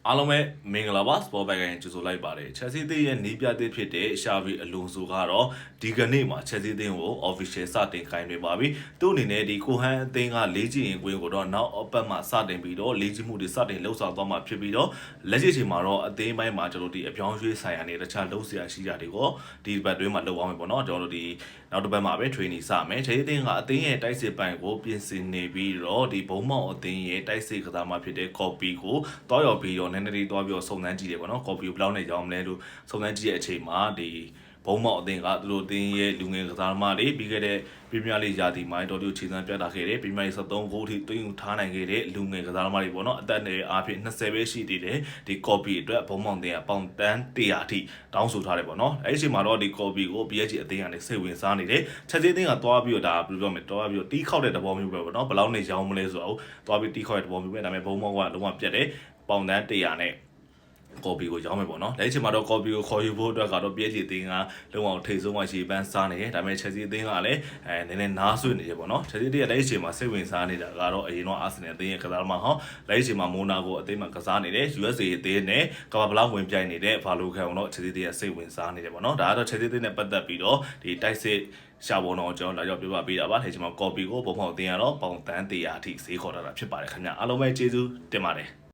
အားလုံးပဲမင်္ဂလာပါစပေါ်ဘက်ကိုကြိုဆိုလိုက်ပါတယ်ချက်စီးသေးရဲ့နီးပြသေးဖြစ်တဲ့ရှာဗီအလွန်ဆိုကတော့ဒီကနေ့မှာချက်စီးသေးကို official စတင်ခိုင်းနေပါပြီသူ့အနေနဲ့ဒီကိုဟန်အသင်းကလေးချီရင်ကွင်းကိုတော့နောက်အပတ်မှစတင်ပြီးတော့လေးချီမှုတွေစတင်လှုပ်ဆောင်သွားမှာဖြစ်ပြီးတော့လက်ရှိချိန်မှာတော့အသင်းပိုင်းမှာကျွန်တော်ဒီအပြောင်းရွှေ့ဆိုင်ရာနေတခြားလှုပ်ရှားရှိကြတွေကိုဒီဘက်တွင်းမှာလှုပ်အောင်မယ်ပေါ့နော်ကျွန်တော်တို့ဒီနောက်တစ်ပတ်မှာပဲ training စမယ်ချက်စီးသေးကအသင်းရဲ့တိုက်စစ်ပိုင်းကိုပြင်ဆင်နေပြီးတော့ဒီဘုံမောက်အသင်းရဲ့တိုက်စစ်ကစားမှဖြစ်တဲ့ copy ကိုတောက်ရောက်ပြီးတော့နည်းနည်းလေးတွားပြီးတော့စုံစမ်းကြည့်တယ်ပေါ့နော် copy ဘယ်လောက်နဲ့ကြောင်းမလဲလို့စုံစမ်းကြည့်တဲ့အချိန်မှာဒီဘုံမောက်အသင်းကသူတို့အသင်းရဲ့လူငယ်ကစားသမားတွေပြီးခဲ့တဲ့ပရီးမီးယားလိရာသီမှာတော်တော်ခြေစမ်းပြတာခဲ့တယ်ပရီးမီးယားလိ73ဂိုးထိသွင်းယူထားနိုင်ခဲ့တဲ့လူငယ်ကစားသမားတွေပေါ့နော်အသက်နဲ့အားဖြင့်20ပဲရှိသေးတယ်ဒီ copy အတွက်ဘုံမောက်အသင်းကပေါင်တန်း100အထိတောင်းဆိုထားတယ်ပေါ့နော်အဲ့ဒီအချိန်မှာတော့ဒီ copy ကို PSG အသင်းကနေစိတ်ဝင်စားနေတယ်ချက်ချင်းအသင်းကတွားပြီးတော့ဒါဘယ်လိုပြောမလဲတွားပြီးတော့တီးခောက်တဲ့သဘောမျိုးပဲပေါ့နော်ဘယ်လောက်နဲ့ရောင်းမလဲဆိုတော့တွားပြီးတီးခောက်တဲ့သဘောမျိုးပဲဒါပေမဲ့ဘုံမောက်ကလုံးဝပြတ်တယ်ပေါင်တန်း100နဲ့copy ကိုရောင်းမယ်ပေါ့နော်။လက်ရှိမှာတော့ copy ကိုခေါ်ယူဖို့အတွက်ကတော့ PSG အသင်းကလုံးဝထိတ်ဆုံးမှရှေ့ပန်းစားနေတယ်။ဒါပေမဲ့ Chelsea အသင်းကလည်းနည်းနည်းနားဆွနေတယ်ပေါ့နော်။ Chelsea အသင်းကလက်ရှိချိန်မှာစိတ်ဝင်စားနေတာကတော့အရင်တော့ Arsenal အသင်းရဲ့ကစားသမားဟောလက်ရှိချိန်မှာ Monaco အသင်းမှာကစားနေတယ် USA အသင်းနဲ့ကမ္ဘာ့ဖလားဝင်ပြိုင်နေတဲ့ Valorant ကိုတော့ Chelsea အသင်းကစိတ်ဝင်စားနေတယ်ပေါ့နော်။ဒါကတော့ Chelsea အသင်းနဲ့ပတ်သက်ပြီးတော့ဒီတိုက်စစ်ရှာပေါ်တော့ကျွန်တော်လာရောက်ပြပြပေးတာပါ။ဒီချိန်မှာ copy ကိုပုံမှန်အသင်းကတော့ပေါင်တန်း100အထိဈေးခေါ်ထားတာဖြစ်ပါတယ်ခင်ဗျ။အားလုံးပဲကျေးဇူးတင်ပါတယ်။